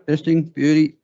Testing, beauty.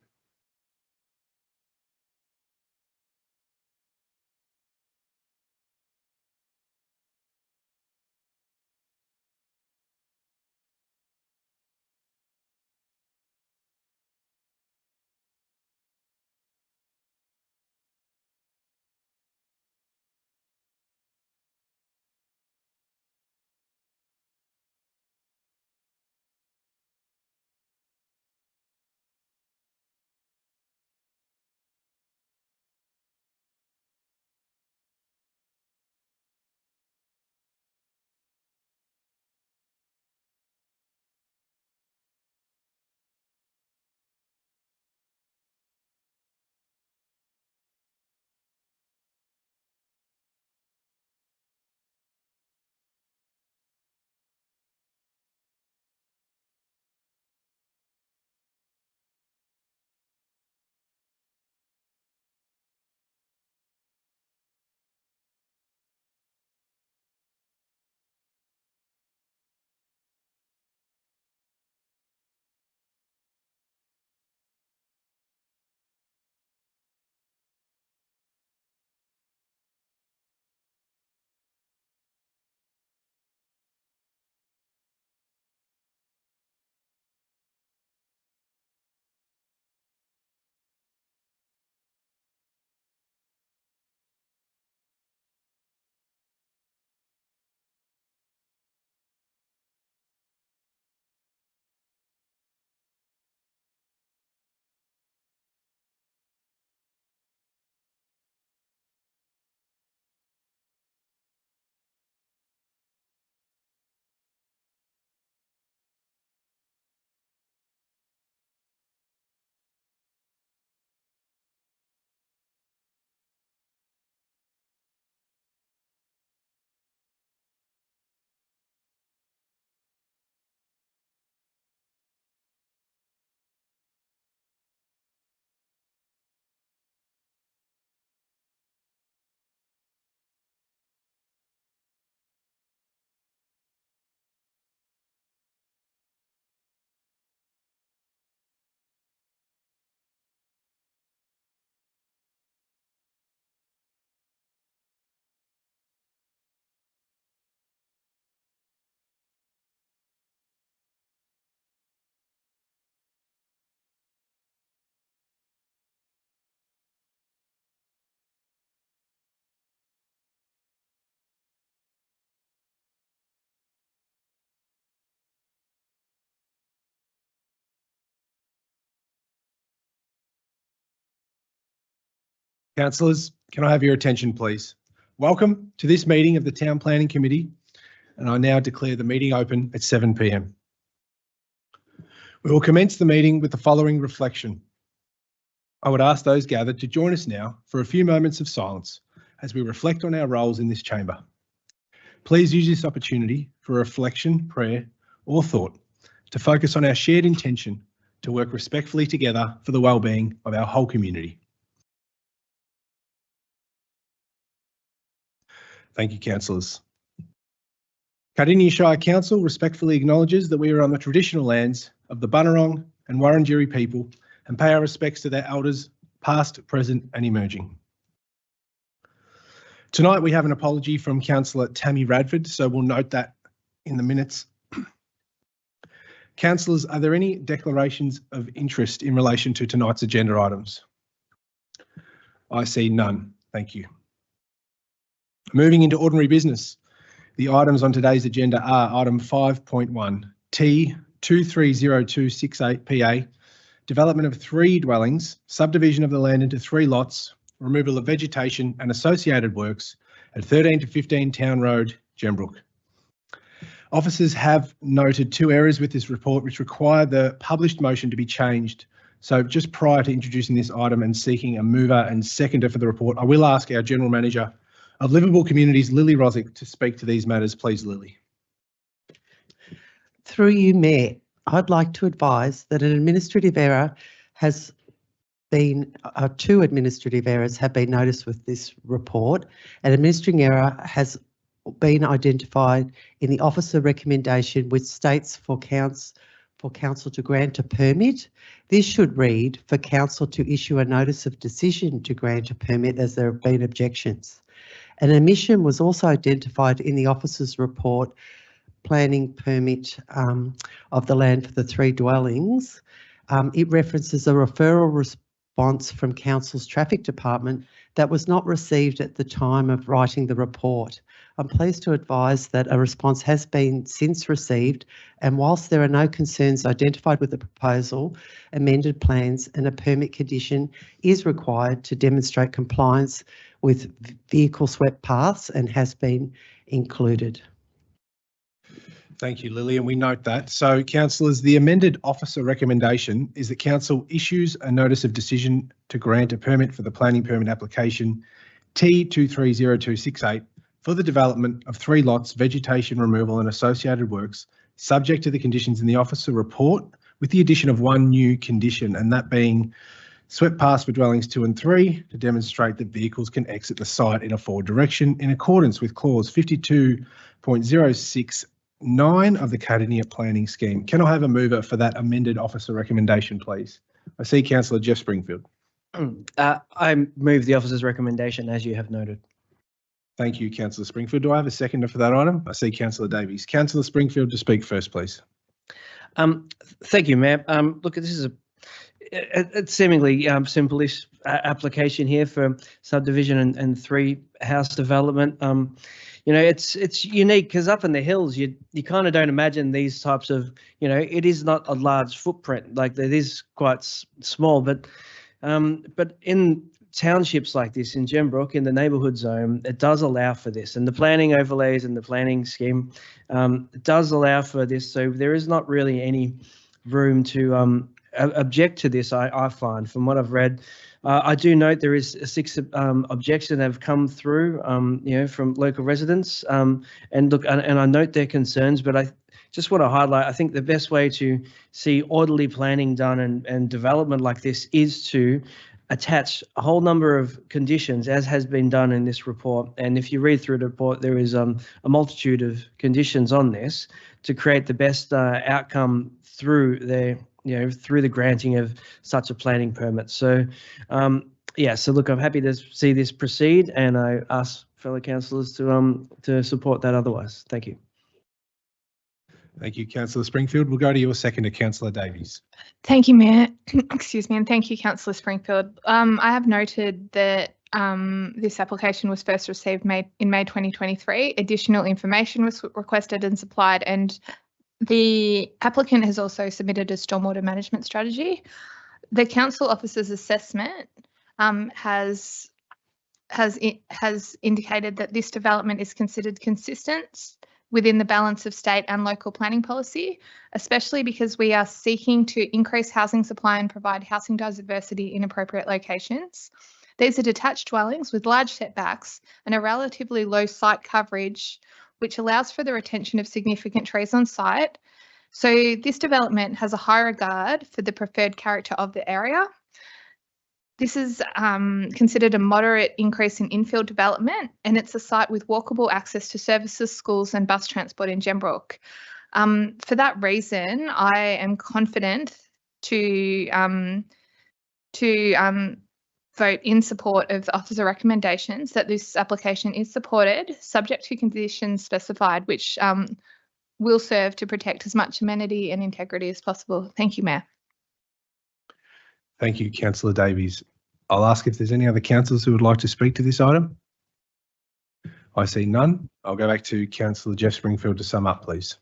Councillors, can I have your attention, please? Welcome to this meeting of the Town Planning Committee, and I now declare the meeting open at 7 p.m. We will commence the meeting with the following reflection. I would ask those gathered to join us now for a few moments of silence as we reflect on our roles in this chamber. Please use this opportunity for reflection, prayer, or thought to focus on our shared intention to work respectfully together for the well-being of our whole community. Thank you, councillors. Cardinia Shire Council respectfully acknowledges that we are on the traditional lands of the Bunurong and Wurundjeri people and pay our respects to their elders, past, present and emerging. Tonight we have an apology from Councillor Tammy Radford, so we'll note that in the minutes. Councillors, are there any declarations of interest in relation to tonight's agenda items? I see none. Thank you. Moving into ordinary business, the items on today's agenda are item 5.1, T 230268 PA, development of 3 dwellings, subdivision of the land into 3 lots, removal of vegetation and associated works at 13 to 15 Town Road, Gembrook. Officers have noted 2 errors with this report which require the published motion to be changed. So just prior to introducing this item and seeking a mover and seconder for the report, I will ask our General Manager of Livable Communities, Lily Rosick, to speak to these matters. Please, Lily. Through you, Mayor, I'd like to advise that an administrative error has been, two administrative errors have been noticed with this report. An administrative error has been identified in the officer recommendation which states for council to grant a permit. This should read for council to issue a notice of decision to grant a permit as there have been objections. An omission was also identified in the officer's report planning permit of the land for the 3 dwellings. It references a referral response from council's traffic department that was not received at the time of writing the report. I'm pleased to advise that a response has been since received, and whilst there are no concerns identified with the proposal, amended plans and a permit condition is required to demonstrate compliance with vehicle swept paths and has been included. Thank you, Lily, and we note that. So, councillors, the amended officer recommendation is that council issues a notice of decision to grant a permit for the planning permit application T230268 for the development of 3 lots, vegetation removal and associated works, subject to the conditions in the officer report, with the addition of 1 new condition, and that being swept paths for dwellings 2 and 3 to demonstrate that vehicles can exit the site in a forward direction in accordance with clause 52.069 of the Cardinia Planning Scheme. Can I have a mover for that amended officer recommendation, please? I see Councillor Jeff Springfield. I move the officer's recommendation as you have noted. Thank you, Councillor Springfield. Do I have a seconder for that item? I see Councillor Davies. Councillor Springfield to speak first, please. Thank you, Mayor. Look, this is a seemingly simple-ish application here for subdivision and 3 house development. You know, it's unique because up in the hills, you kind of don't imagine these types of, you know, it is not a large footprint, like it is quite small, but in townships like this in Gembrook, in the neighbourhood zone, it does allow for this, and the planning overlays and the planning scheme it does allow for this. So there is not really any room to object to this. I find from what I've read. I do note there is 6 objections that have come through, you know, from local residents, and look, and I note their concerns, but I just want to highlight, I think the best way to see orderly planning done and development like this is to attach a whole number of conditions, as has been done in this report. And if you read through the report, there is a multitude of conditions on this to create the best outcome through the, you know, through the granting of such a planning permit. So, yeah. So look, I'm happy to see this proceed, and I ask fellow councillors to support that. Otherwise, thank you. Thank you, Councillor Springfield. We'll go to your seconder, Councillor Davies. Thank you, Mayor. Excuse me, and thank you, Councillor Springfield. I have noted that this application was first received in May 2023. Additional information was requested and supplied, and the applicant has also submitted a stormwater management strategy. The council officer's assessment has indicated that this development is considered consistent within the balance of state and local planning policy, especially because we are seeking to increase housing supply and provide housing diversity in appropriate locations. These are detached dwellings with large setbacks and a relatively low site coverage, which allows for the retention of significant trees on site. So this development has a high regard for the preferred character of the area. This is considered a moderate increase in infill development, and it's a site with walkable access to services, schools and bus transport in Gembrook. For that reason, I am confident to vote in support of the officer recommendations that this application is supported, subject to conditions specified, which will serve to protect as much amenity and integrity as possible. Thank you, Mayor. Thank you, Councillor Davies. I'll ask if there's any other councillors who would like to speak to this item. I see none. I'll go back to Councillor Jeff Springfield to sum up, please.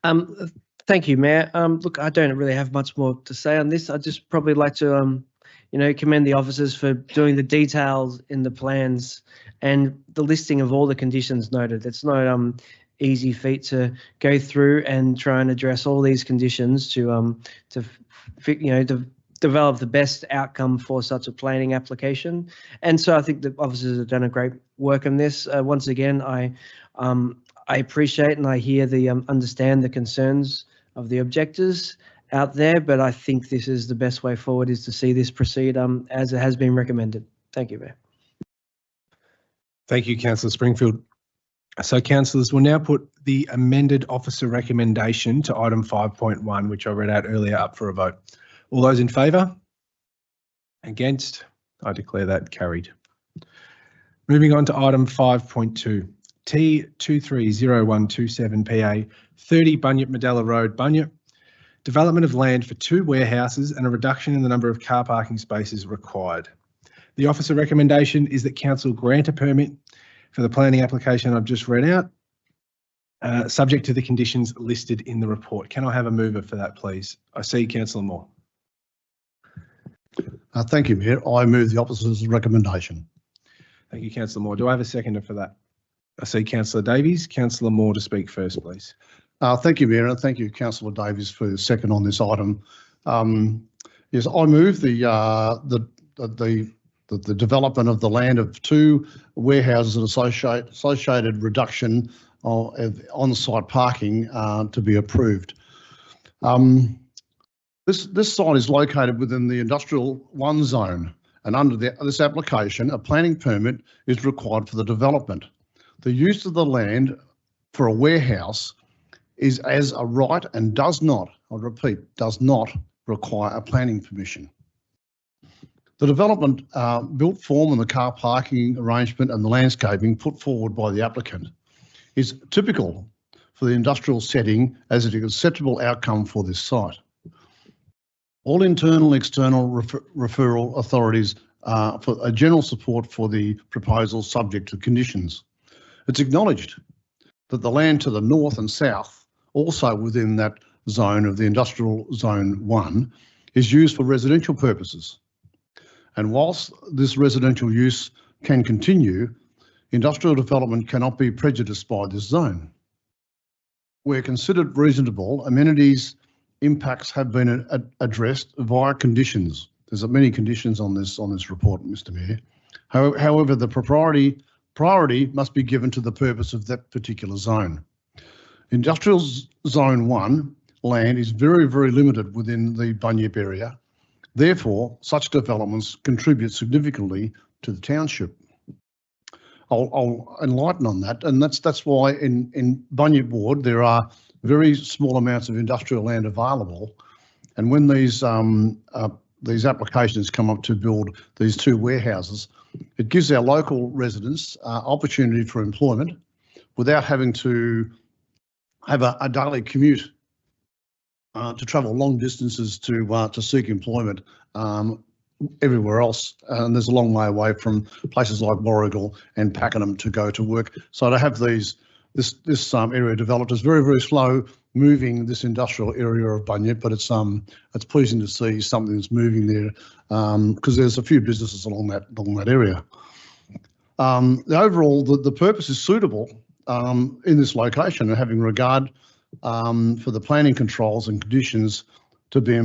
Thank you, Mayor. Look, I don't really have much more to say on this. I'd just probably like to, you know, commend the officers for doing the details in the plans and the listing of all the conditions noted. It's not easy feat to go through and try and address all these conditions to develop the best outcome for such a planning application. And so I think the officers have done a great work on this. Once again, I appreciate and I hear understand the concerns of the objectors out there, but I think this is the best way forward, is to see this proceed as it has been recommended. Thank you, Mayor. Thank you, Councillor Springfield. So, councillors, we'll now put the amended officer recommendation to item 5.1, which I read out earlier, up for a vote. All those in favour? Against? I declare that carried. Moving on to item 5.2, T230127 PA, 30 Bunyip Medalla Road, Bunyip. Development of land for 2 warehouses and a reduction in the number of car parking spaces required. The officer recommendation is that council grant a permit for the planning application I've just read out, subject to the conditions listed in the report. Can I have a mover for that, please? I see Councillor Moore. Thank you, Mayor. I move the officer's recommendation. Thank you, Councillor Moore. Do I have a seconder for that? I see Councillor Davies. Councillor Moore to speak first, please. Thank you, Mayor, and thank you, Councillor Davies, for the second on this item. Yes, I move the development of the land of 2 warehouses and associated reduction of on-site parking to be approved. This site is located within the Industrial 1 zone, and under this application, a planning permit is required for the development. The use of the land for a warehouse is as a right and does not, I repeat, does not require a planning permission. The development built form and the car parking arrangement and the landscaping put forward by the applicant is typical for the industrial setting as an acceptable outcome for this site. All internal and external referral authorities for a general support for the proposal subject to conditions. It's acknowledged that the land to the north and south, also within that zone of the Industrial Zone 1, is used for residential purposes. And whilst this residential use can continue, industrial development cannot be prejudiced by this zone. Where considered reasonable, amenities impacts have been addressed via conditions. There's many conditions on this report, Mr. Mayor. However, the priority must be given to the purpose of that particular zone. Industrial Zone 1 land is very, very limited within the Bunyip area. Therefore, such developments contribute significantly to the township. I'll enlighten on that, and that's why in Bunyip Ward there are very small amounts of industrial land available, and when these applications come up to build these 2 warehouses, it gives our local residents opportunity for employment without having to have a daily commute to travel long distances to seek employment everywhere else. And there's a long way away from places like Warragul and Pakenham to go to work. So to have this area developed is very, very slow moving, this industrial area of Bunyip, but it's pleasing to see something that's moving there because there's a few businesses along that area. The overall, the purpose is suitable in this location, and having regard for the planning controls and conditions to be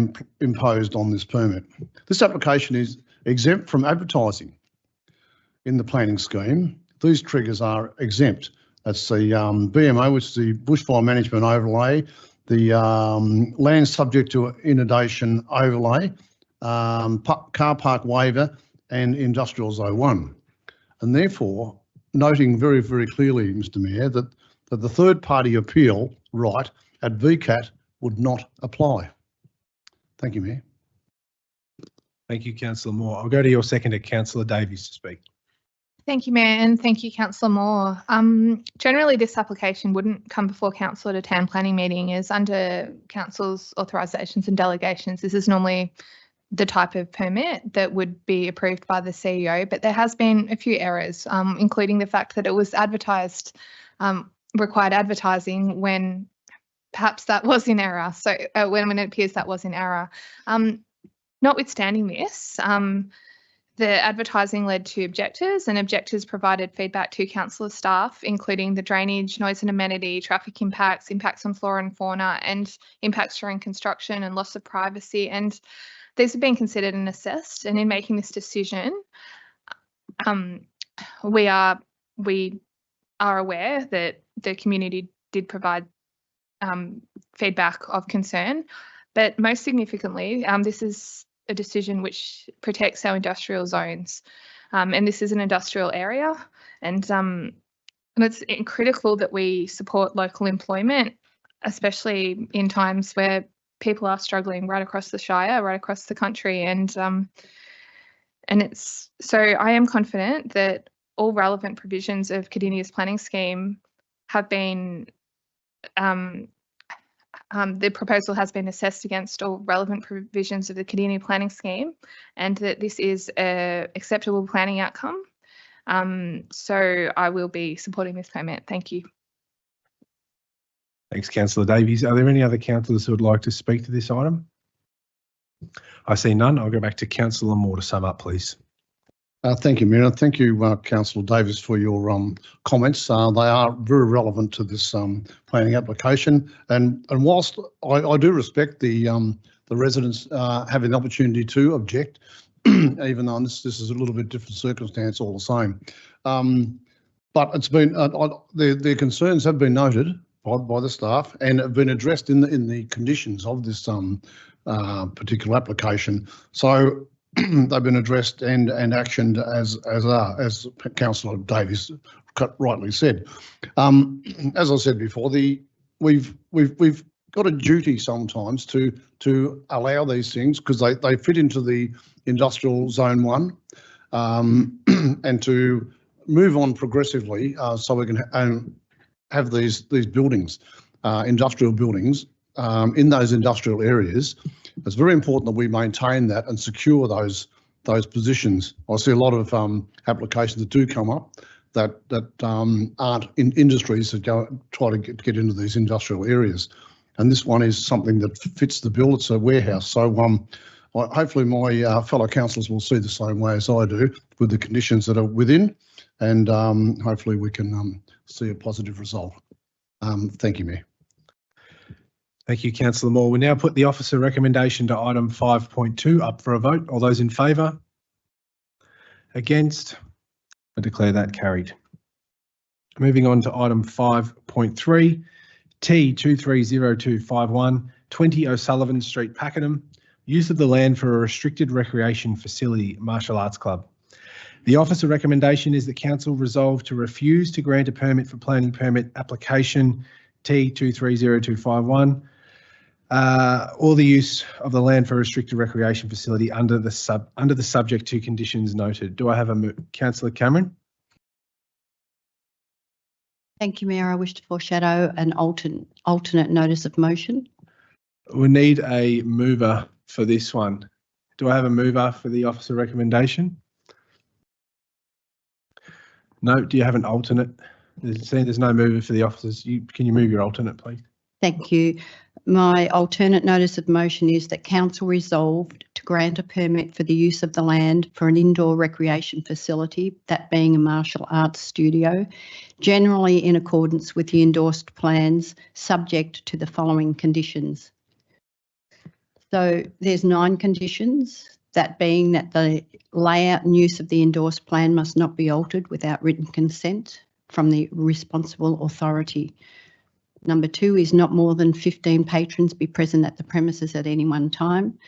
imposed on this permit. This application is exempt from advertising in the planning scheme. These triggers are exempt. That's the BMO, which is the Bushfire Management Overlay, the land subject to inundation overlay, car park waiver, and Industrial Zone 1. And therefore, noting very, very clearly, Mr. Mayor, that the third party appeal right at VCAT would not apply. Thank you, Mayor. Thank you, Councillor Moore. I'll go to your seconder, Councillor Davies, to speak. Thank you, Mayor, and thank you, Councillor Moore. Generally, this application wouldn't come before Council at a town planning meeting, as under Council's authorisations and delegations, this is normally the type of permit that would be approved by the CEO, but there has been a few errors, including the fact that it was advertised, required advertising when perhaps that was in error. So when it appears that was in error. Notwithstanding this, The advertising led to objectors, and objectors provided feedback to council staff, including the drainage, noise and amenity, traffic impacts, impacts on flora and fauna, and impacts during construction and loss of privacy. And these have been considered and assessed. And in making this decision, we are aware that the community did provide feedback of concern, but most significantly, this is a decision which protects our industrial zones, and this is an industrial area, and it's critical that we support local employment, especially in times where people are struggling right across the Shire, right across the country, and it's so I am confident that all relevant provisions of Cardinia's planning scheme have been the proposal has been assessed against all relevant provisions of the Cardinia planning scheme, and that this is an acceptable planning outcome. So I will be supporting this permit. Thank you. Thanks, Councillor Davies. Are there any other councillors who would like to speak to this item? I see none. I'll go back to Councillor Moore to sum up, please. Thank you, Mayor. Thank you, Councillor Davis, for your comments. They are very relevant to this planning application. And whilst I do respect the residents having the opportunity to object, even though this is a little bit different circumstance, all the same. But it's been their concerns have been noted by the staff and have been addressed in the conditions of this particular application. So they've been addressed and actioned as Councillor Davies rightly said. As I said before, we've got a duty sometimes to allow these things because they fit into the industrial zone 1, and to move on progressively so we can have these buildings, industrial buildings, in those industrial areas. It's very important that we maintain that and secure those positions. I see a lot of applications that do come up that aren't in industries that try to get into these industrial areas, and this one is something that fits the bill. It's a warehouse, so hopefully my fellow councillors will see the same way as I do with the conditions that are within, and hopefully we can see a positive result. Thank you, Mayor. Thank you, Councillor Moore. We now put the officer recommendation to item 5.2 up for a vote. All those in favour? Against? I declare that carried. Moving on to item 5.3, T230251, 20 O'Sullivan Street, Pakenham, use of the land for a restricted recreation facility, Martial Arts Club. The officer recommendation is that council resolve to refuse to grant a permit for planning permit application T230251 or the use of the land for a restricted recreation facility under the subject to conditions noted. Do I have a Councillor Cameron? Thank you, Mayor. I wish to foreshadow an alternate notice of motion. We need a mover for this one. Do I have a mover for the officer recommendation? No. Do you have an alternate? There's no mover for the officers. Can you move your alternate, please? Thank you. My alternate notice of motion is that council resolved to grant a permit for the use of the land for an indoor recreation facility, that being a martial arts studio, generally in accordance with the endorsed plans, subject to the following conditions. So there's 9 conditions, that being that the layout and use of the endorsed plan must not be altered without written consent from the responsible authority. Number 2 is not more than 15 patrons be present at the premises at any one time.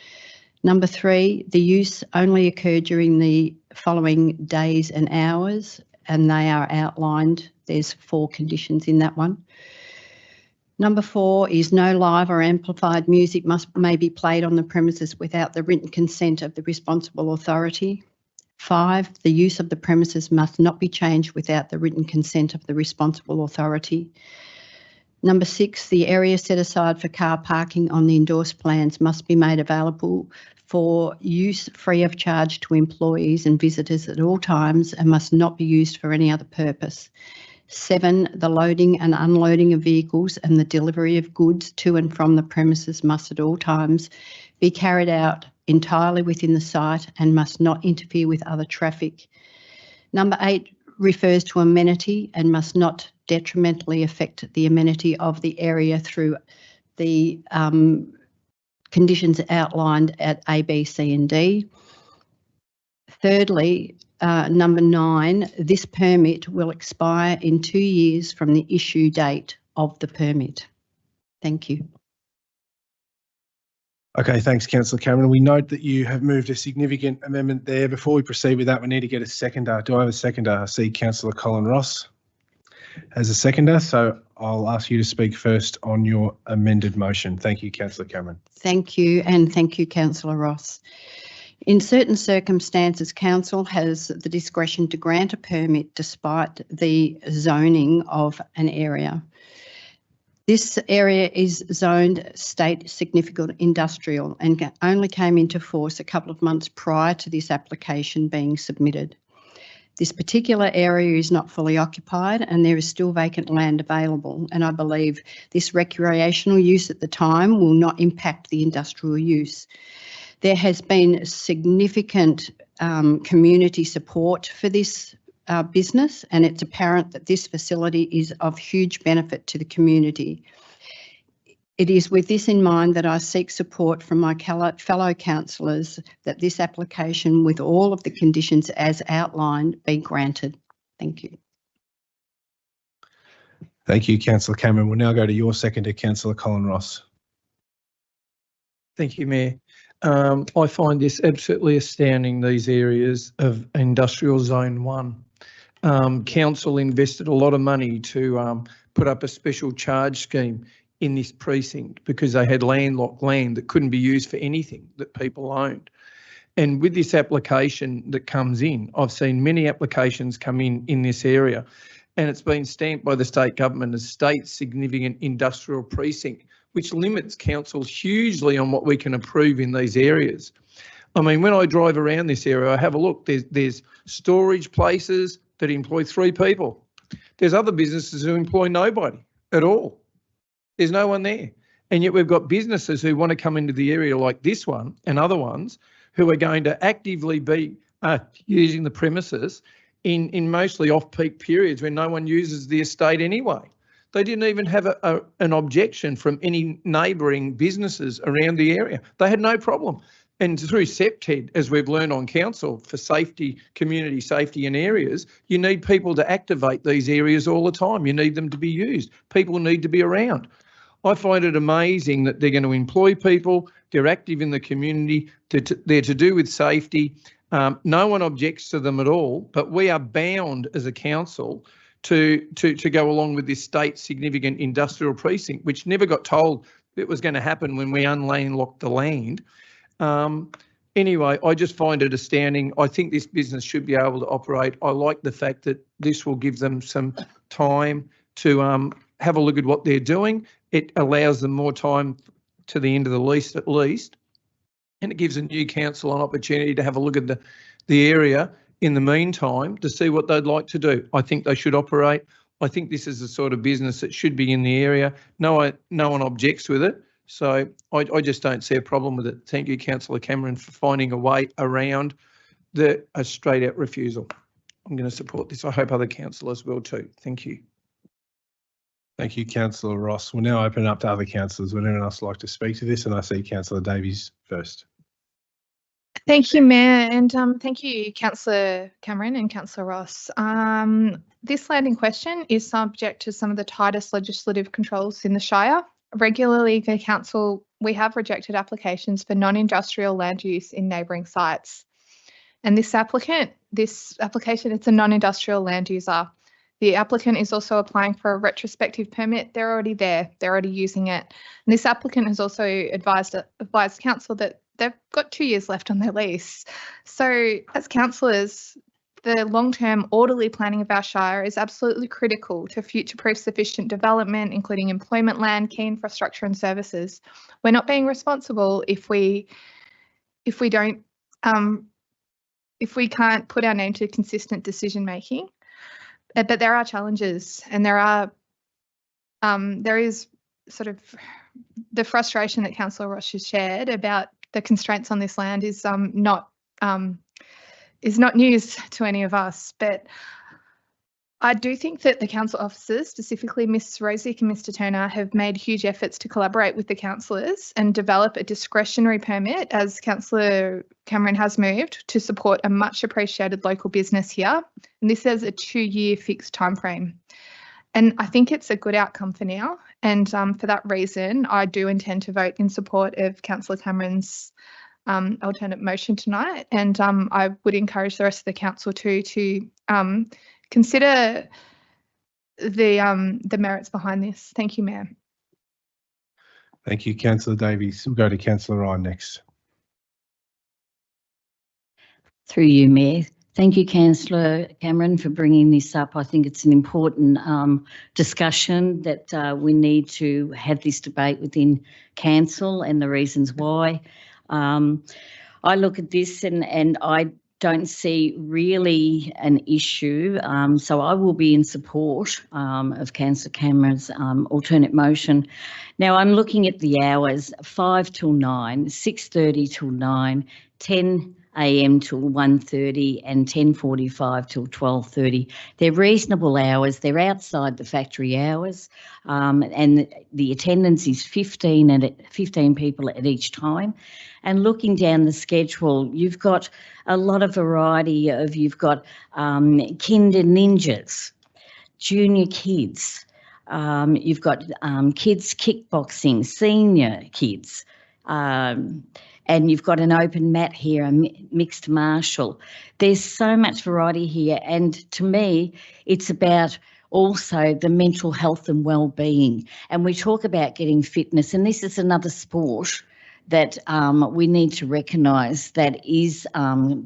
Number 3, the use only occur during the following days and hours, and they are outlined. There's 4 conditions in that one. Number 4 is no live or amplified music may be played on the premises without the written consent of the responsible authority. 5, the use of the premises must not be changed without the written consent of the responsible authority. Number 6, the area set aside for car parking on the endorsed plans must be made available for use free of charge to employees and visitors at all times and must not be used for any other purpose. 7, the loading and unloading of vehicles and the delivery of goods to and from the premises must at all times be carried out entirely within the site and must not interfere with other traffic. Number 8 refers to amenity and must not detrimentally affect the amenity of the area through the conditions outlined at A, B, C and D. Thirdly, number 9, this permit will expire in 2 years from the issue date of the permit. Thank you. Okay, thanks, Councillor Cameron. We note that you have moved a significant amendment there. Before we proceed with that, we need to get a seconder. Do I have a seconder? I see Councillor Colin Ross as a seconder, so I'll ask you to speak first on your amended motion. Thank you, Councillor Cameron. Thank you, and thank you, Councillor Ross. In certain circumstances, Council has the discretion to grant a permit despite the zoning of an area. This area is zoned state significant industrial and only came into force a couple of months prior to this application being submitted. This particular area is not fully occupied and there is still vacant land available, and I believe this recreational use at the time will not impact the industrial use. There has been significant community support for this business, and it's apparent that this facility is of huge benefit to the community. It is with this in mind that I seek support from my fellow councillors that this application, with all of the conditions as outlined, be granted. Thank you. Thank you, Councillor Cameron. We'll now go to your seconder, Councillor Colin Ross. Thank you, Mayor. I find this absolutely astounding, these areas of industrial zone 1. Council invested a lot of money to put up a special charge scheme in this precinct because they had landlocked land that couldn't be used for anything that people owned. And with this application that comes in, I've seen many applications come in this area, and it's been stamped by the state government as state significant industrial precinct, which limits councils hugely on what we can approve in these areas. I mean, when I drive around this area, I have a look, there's storage places that employ 3 people. There's other businesses who employ nobody at all. There's no one there. And yet we've got businesses who want to come into the area like this one and other ones who are going to actively be using the premises in mostly off-peak periods when no one uses the estate anyway. They didn't even have an objection from any neighbouring businesses around the area. They had no problem. And through SEPTED, as we've learned on council, for safety, community safety in areas, you need people to activate these areas all the time. You need them to be used. People need to be around. I find it amazing that they're going to employ people, they're active in the community, they're to do with safety. No one objects to them at all, but we are bound as a council to go along with this state significant industrial precinct, which never got told it was going to happen when we unlandlocked the land. Anyway, I just find it astounding. I think this business should be able to operate. I like the fact that this will give them some time to have a look at what they're doing. It allows them more time to the end of the lease at least, and it gives a new council an opportunity to have a look at the area in the meantime to see what they'd like to do. I think they should operate. I think this is the sort of business that should be in the area. No one objects with it. So I just don't see a problem with it. Thank you, Councillor Cameron, for finding a way around a straight out refusal. I'm going to support this. I hope other councillors will too. Thank you. Thank you, Councillor Ross. We'll now open it up to other councillors. Would anyone else like to speak to this? And I see Councillor Davies first. Thank you, Mayor, and thank you, Councillor Cameron and Councillor Ross. This land in question is subject to some of the tightest legislative controls in the Shire. Regularly, the council, we have rejected applications for non-industrial land use in neighbouring sites. And this application, it's a non-industrial land user. The applicant is also applying for a retrospective permit. They're already there. They're already using it. And this applicant has also advised council that they've got 2 years left on their lease. So as councillors, the long-term orderly planning of our Shire is absolutely critical to future-proof sufficient development, including employment land, key infrastructure and services. We're not being responsible if we can't put our name to consistent decision-making. But there are challenges, and there is sort of the frustration that Councillor Ross has shared about the constraints on this land is not news to any of us. But I do think that the council officers, specifically Ms Rosick and Mr Turner, have made huge efforts to collaborate with the councillors and develop a discretionary permit, as Councillor Cameron has moved, to support a much appreciated local business here. And this has a 2-year fixed timeframe. And I think it's a good outcome for now. And for that reason, I do intend to vote in support of Councillor Cameron's alternate motion tonight. And I would encourage the rest of the council to consider the merits behind this. Thank you, Mayor. Thank you, Councillor Davies. We'll go to Councillor Ryan next. Through you, Mayor. Thank you, Councillor Cameron, for bringing this up. I think it's an important discussion that we need to have this debate within council and the reasons why. I look at this and I don't see really an issue, so I will be in support of Councillor Cameron's alternate motion. Now I'm looking at the hours: 5 till 9, 6:30 till 9, 10 a.m. till 1:30 and 10:45 till 12:30. They're reasonable hours. They're outside the factory hours, and the attendance is 15 people at each time. And looking down the schedule, you've got a lot of variety of, you've got kinder ninjas, junior kids, you've got kids kickboxing, senior kids, and you've got an open mat here, a mixed martial. There's so much variety here, and to me, it's about also the mental health and well-being. And we talk about getting fitness, and this is another sport that we need to recognise that is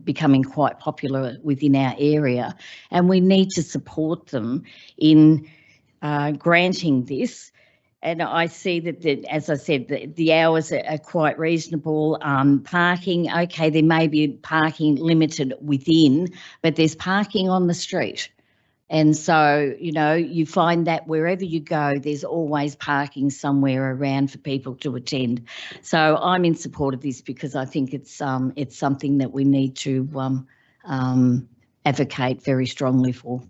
becoming quite popular within our area, and we need to support them in granting this. And I see that, as I said, the hours are quite reasonable. Parking, okay, there may be parking limited within, but there's parking on the street. And so, you know, you find that wherever you go, there's always parking somewhere around for people to attend. So I'm in support of this because I think it's something that we need to advocate very strongly for.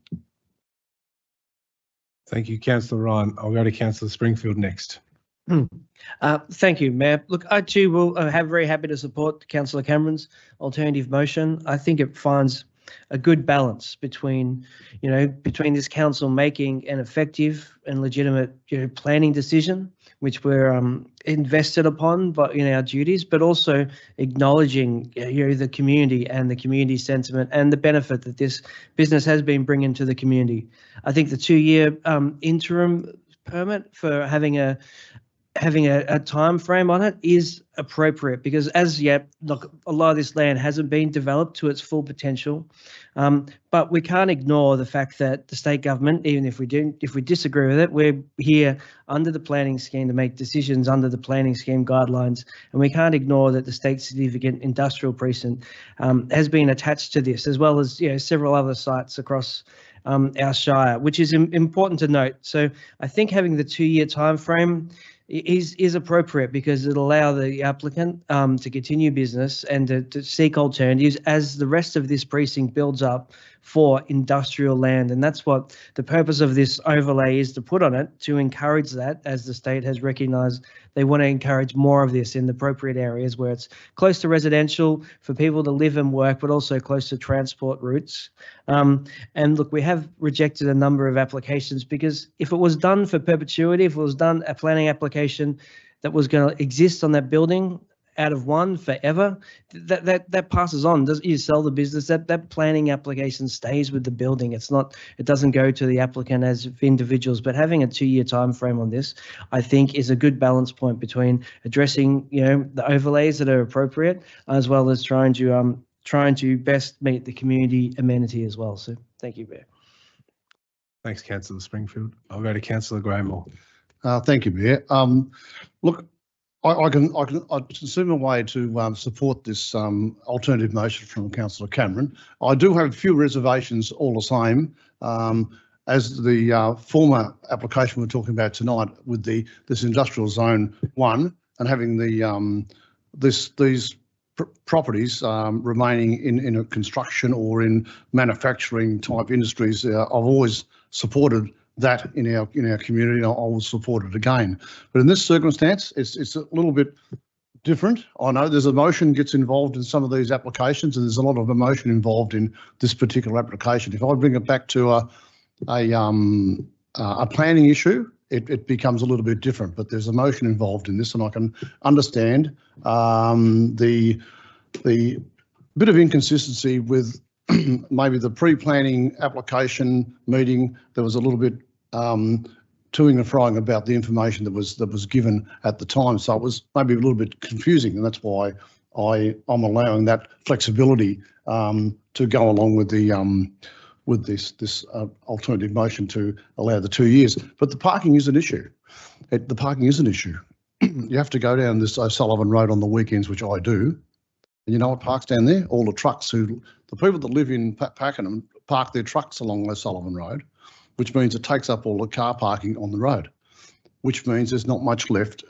Thank you, Councillor Ryan. I'll go to Councillor Springfield next. Thank you, Mayor. Look, I too will very happy to support Councillor Cameron's alternative motion. I think it finds a good balance between this council making an effective and legitimate planning decision, which we're invested upon but in our duties, but also acknowledging the community and the community sentiment and the benefit that this business has been bringing to the community. I think the 2-year interim permit for having a time frame on it is appropriate because as yet, look, a lot of this land hasn't been developed to its full potential, but we can't ignore the fact that the state government, even if we disagree with it, we're here under the planning scheme to make decisions under the planning scheme guidelines, and we can't ignore that the state significant industrial precinct has been attached to this, as well as several other sites across our shire, which is important to note. So I think having the 2-year time frame is appropriate because it'll allow the applicant to continue business and to seek alternatives as the rest of this precinct builds up for industrial land. And that's what the purpose of this overlay is, to put on it, to encourage that, as the state has recognised they want to encourage more of this in the appropriate areas where it's close to residential for people to live and work, but also close to transport routes. And look, we have rejected a number of applications because if it was done for perpetuity, if it was done a planning application that was going to exist on that building out of one forever, that passes on. You sell the business, that planning application stays with the building. It doesn't go to the applicant as individuals. But having a 2-year time frame on this, I think, is a good balance point between addressing the overlays that are appropriate, as well as trying to best meet the community amenity as well. So thank you, Mayor. Thanks, Councillor Springfield. I'll go to Councillor Graymore. Thank you, Mayor. Look, I can see my way to support this alternative motion from Councillor Cameron. I do have a few reservations all the same, as the former application we're talking about tonight with this industrial zone 1 and having the these properties remaining in a construction or in manufacturing type industries. I've always supported that in our community. I will support it again. But in this circumstance, it's a little bit different. I know there's emotion gets involved in some of these applications, and there's a lot of emotion involved in this particular application. If I bring it back to a planning issue, it becomes a little bit different, but there's emotion involved in this, and I can understand the bit of inconsistency with maybe the pre-planning application meeting. There was a little bit toing and froing about the information that was given at the time, so it was maybe a little bit confusing, and that's why I'm allowing that flexibility to go along with the with this alternative motion to allow the 2 years. But the parking is an issue. The parking is an issue. You have to go down this O'Sullivan Road on the weekends, which I do. And you know what parks down there? All the trucks the people that live in Pakenham park their trucks along O'Sullivan Road, which means it takes up all the car parking on the road, which means there's not much left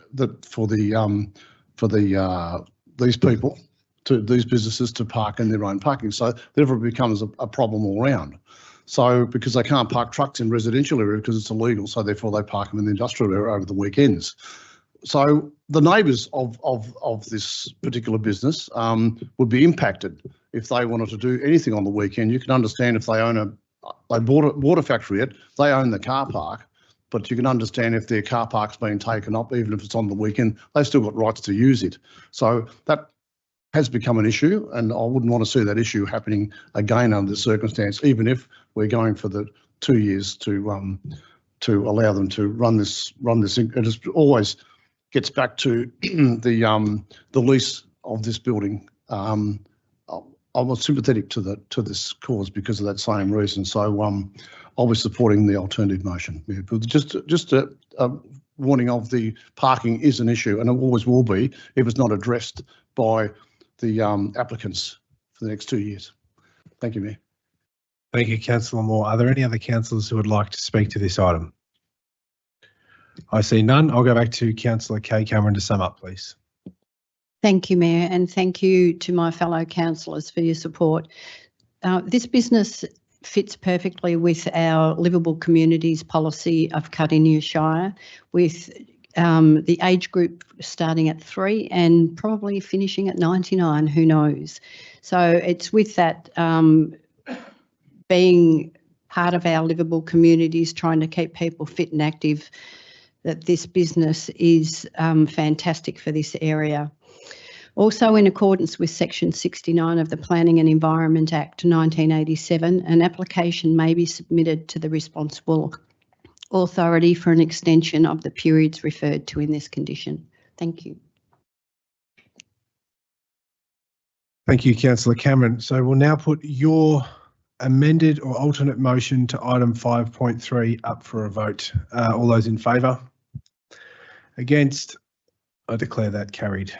for these people, these businesses to park in their own parking. So therefore it becomes a problem all round. So because they can't park trucks in residential area because it's illegal, so therefore they park them in the industrial area over the weekends. So the neighbours of this particular business would be impacted if they wanted to do anything on the weekend. You can understand if they bought a factory, they own the car park, but you can understand if their car park's been taken up, even if it's on the weekend, they've still got rights to use it. So that has become an issue, and I wouldn't want to see that issue happening again under the circumstance, even if we're going for the 2 years to allow them to run this. It just always gets back to the lease of this building. I was sympathetic to this cause because of that same reason. So I'll be supporting the alternative motion. Yeah, but just a warning of the parking is an issue, and it always will be if it's not addressed by the applicants for the next 2 years. Thank you, Mayor. Thank you, Councillor Moore. Are there any other councillors who would like to speak to this item? I see none. I'll go back to Councillor Kay Cameron to sum up, please. Thank you, Mayor, and thank you to my fellow councillors for your support. This business fits perfectly with our livable communities policy of Cardinia Shire, with the age group starting at 3 and probably finishing at 99, who knows. So it's with that being part of our livable communities, trying to keep people fit and active, that this business is fantastic for this area. Also, in accordance with Section 69 of the Planning and Environment Act 1987, an application may be submitted to the responsible authority for an extension of the periods referred to in this condition. Thank you. Thank you, Councillor Cameron. So we'll now put your amended or alternate motion to item 5.3 up for a vote. All those in favour? Against? I declare that carried.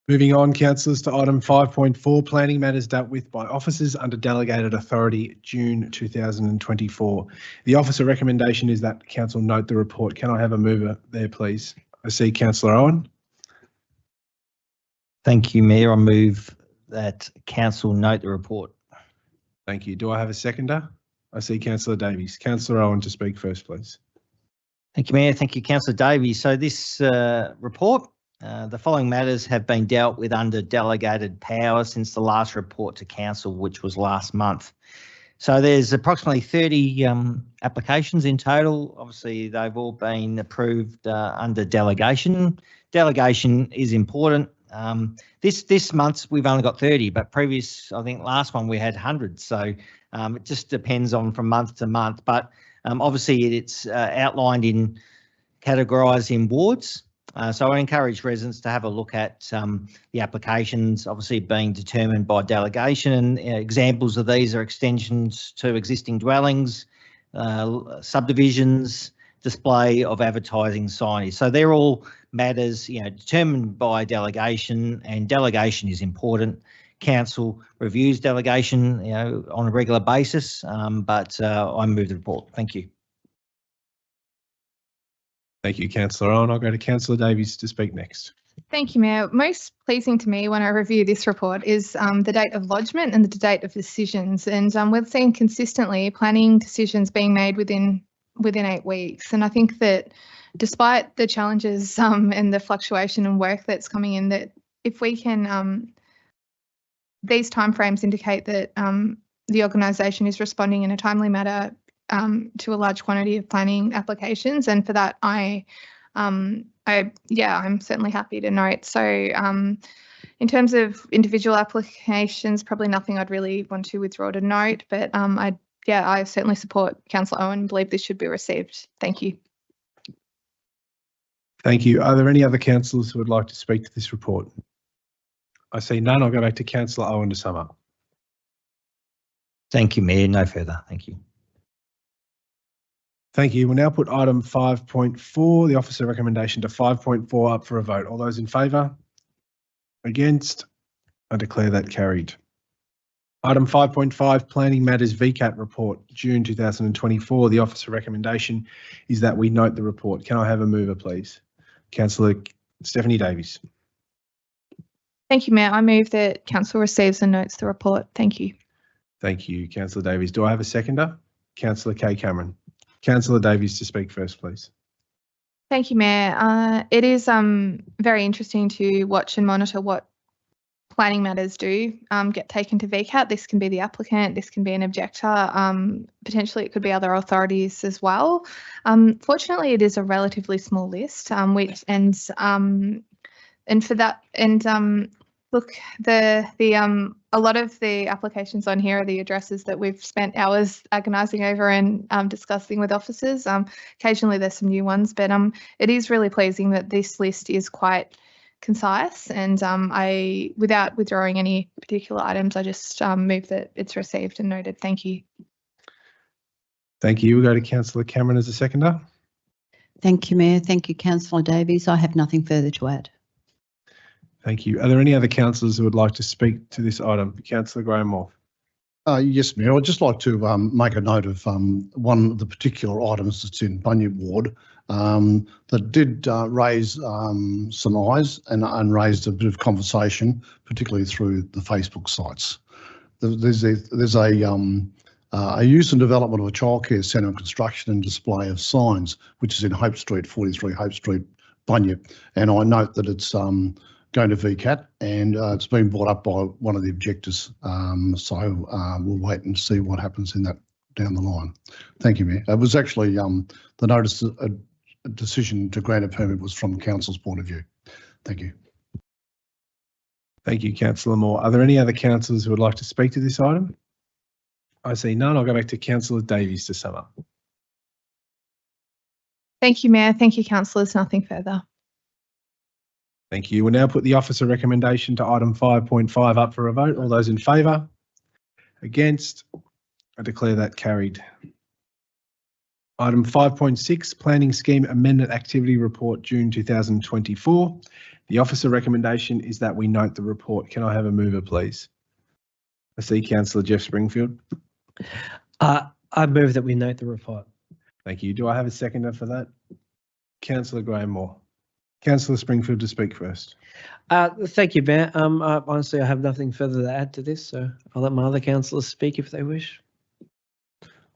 Moving on, councillors, to item 5.4, planning matters dealt with by officers under delegated authority, June 2024. The officer recommendation is that council note the report. Can I have a mover there, please? I see Councillor Owen. Thank you, Mayor. I move that council note the report. Thank you. Do I have a seconder? I see Councillor Davies. Councillor Owen to speak first, please. Thank you, Mayor. Thank you, Councillor Davies. So this report, the following matters have been dealt with under delegated power since the last report to council, which was last month. So there's approximately 30 applications in total. Obviously, they've all been approved under delegation. Delegation is important. This month we've only got 30, but I think last one we had hundreds. So it just depends on from month to month. But obviously it's outlined in categorised in wards. So I encourage residents to have a look at the applications, obviously being determined by delegation. And examples of these are extensions to existing dwellings, subdivisions, display of advertising signage. So they're all matters, determined by delegation, and delegation is important. Council reviews delegation, on a regular basis, but I move the report. Thank you. Thank you, Councillor Owen. I'll go to Councillor Davies to speak next. Thank you, Mayor. Most pleasing to me when I review this report is the date of lodgement and the date of decisions. And we've seen consistently planning decisions being made within 8 weeks. And I think that despite the challenges and the fluctuation in work that's coming in, that if we can, these timeframes indicate that the organisation is responding in a timely manner to a large quantity of planning applications. And for that, I'm certainly happy to note. So in terms of individual applications, probably nothing I'd really want to withdraw to note, but I certainly support Councillor Owen and believe this should be received. Thank you. Thank you. Are there any other councillors who would like to speak to this report? I see none. I'll go back to Councillor Owen to sum up. Thank you, Mayor. No further. Thank you. Thank you. We'll now put item 5.4, the officer recommendation to 5.4 up for a vote. All those in favour? Against? I declare that carried. Item 5.5, Planning Matters VCAT report, June 2024. The officer recommendation is that we note the report. Can I have a mover, please? Councillor Stephanie Davies. Thank you, Mayor. I move that Council receives and notes the report. Thank you. Thank you, Councillor Davies. Do I have a seconder? Councillor Kay Cameron. Councillor Davies to speak first, please. Thank you, Mayor. It is very interesting to watch and monitor what planning matters do get taken to VCAT. This can be the applicant, this can be an objector, potentially it could be other authorities as well. Fortunately, it is a relatively small list, look, a lot of the applications on here are the addresses that we've spent hours agonising over and discussing with officers. Occasionally there's some new ones, but it is really pleasing that this list is quite concise, and without withdrawing any particular items, I just move that it's received and noted. Thank you. Thank you. We'll go to Councillor Cameron as a seconder. Thank you, Mayor. Thank you, Councillor Davies. I have nothing further to add. Thank you. Are there any other councillors who would like to speak to this item? Councillor Graham Moore. Yes, Mayor. I'd just like to make a note of one of the particular items that's in Bunyip Ward that did raise some eyes and raised a bit of conversation, particularly through the Facebook sites. There's a use and development of a childcare centre and construction and display of signs, which is in Hope Street, 43 Hope Street, Bunyip. And I note that it's going to VCAT, and it's been brought up by one of the objectors. So we'll wait and see what happens in that down the line. Thank you, Mayor. It was actually the notice, a decision to grant a permit was from Council's point of view. Thank you. Thank you, Councillor Moore. Are there any other councillors who would like to speak to this item? I see none. I'll go back to Councillor Davies to sum up. Thank you, Mayor. Thank you, councillors. Nothing further. Thank you. We'll now put the officer recommendation to item 5.5 up for a vote. All those in favour? Against? I declare that carried. Item 5.6, Planning Scheme Amendment Activity Report, June 2024. The officer recommendation is that we note the report. Can I have a mover, please? I see Councillor Jeff Springfield. I move that we note the report. Thank you. Do I have a seconder for that? Councillor Graham Moore. Councillor Springfield to speak first. Thank you, Mayor. Honestly, I have nothing further to add to this, so I'll let my other councillors speak if they wish.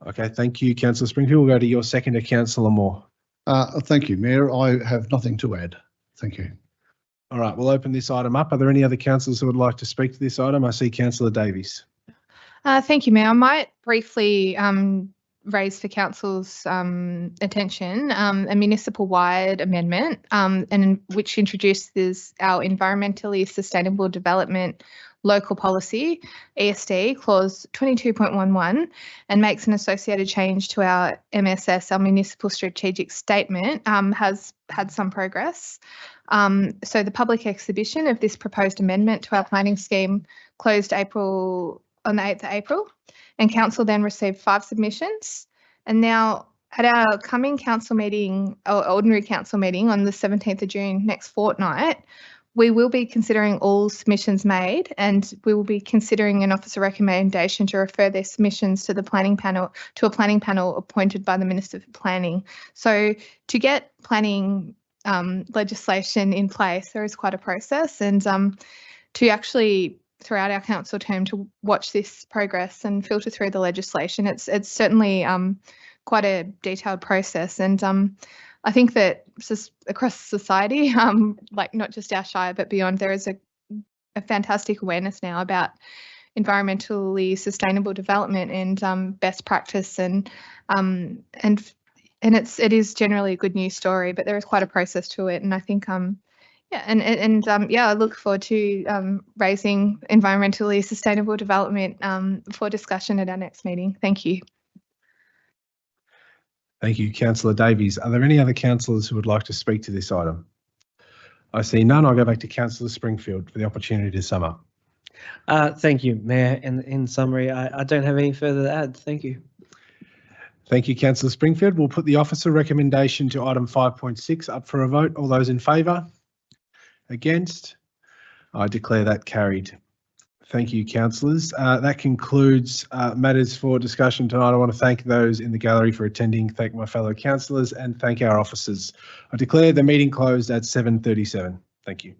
Okay, thank you, Councillor Springfield. We'll go to your seconder, Councillor Moore. Thank you, Mayor. I have nothing to add. Thank you. All right, we'll open this item up. Are there any other councillors who would like to speak to this item? I see Councillor Davies. Thank you, Mayor. I might briefly raise for Council's attention a municipal-wide amendment which introduces our environmentally sustainable development local policy, ESD, clause 22.11, and makes an associated change to our MSS, our municipal strategic statement, has had some progress. So the public exhibition of this proposed amendment to our planning scheme closed on the 8th of April, and council then received 5 submissions. And now at our coming council meeting, or ordinary council meeting on the 17th of June, next fortnight, we will be considering all submissions made, and we will be considering an officer recommendation to refer their submissions to the planning panel, to a planning panel appointed by the Minister for Planning. So to get planning legislation in place, there is quite a process, and to actually throughout our council term to watch this progress and filter through the legislation, it's certainly quite a detailed process, and I think that just across society, like not just our shire but beyond, there is a fantastic awareness now about environmentally sustainable development and best practice, and it is generally a good news story, but there is quite a process to it, and I think I look forward to raising environmentally sustainable development for discussion at our next meeting. Thank you. Thank you, Councillor Davies. Are there any other councillors who would like to speak to this item? I see none. I'll go back to Councillor Springfield for the opportunity to sum up. Thank you, Mayor. In summary, I don't have any further to add. Thank you. Thank you, Councillor Springfield. We'll put the officer recommendation to item 5.6 up for a vote. All those in favour? Against? I declare that carried. Thank you, councillors. That concludes matters for discussion tonight. I want to thank those in the gallery for attending, thank my fellow councillors, and thank our officers. I declare the meeting closed at 7:37. Thank you.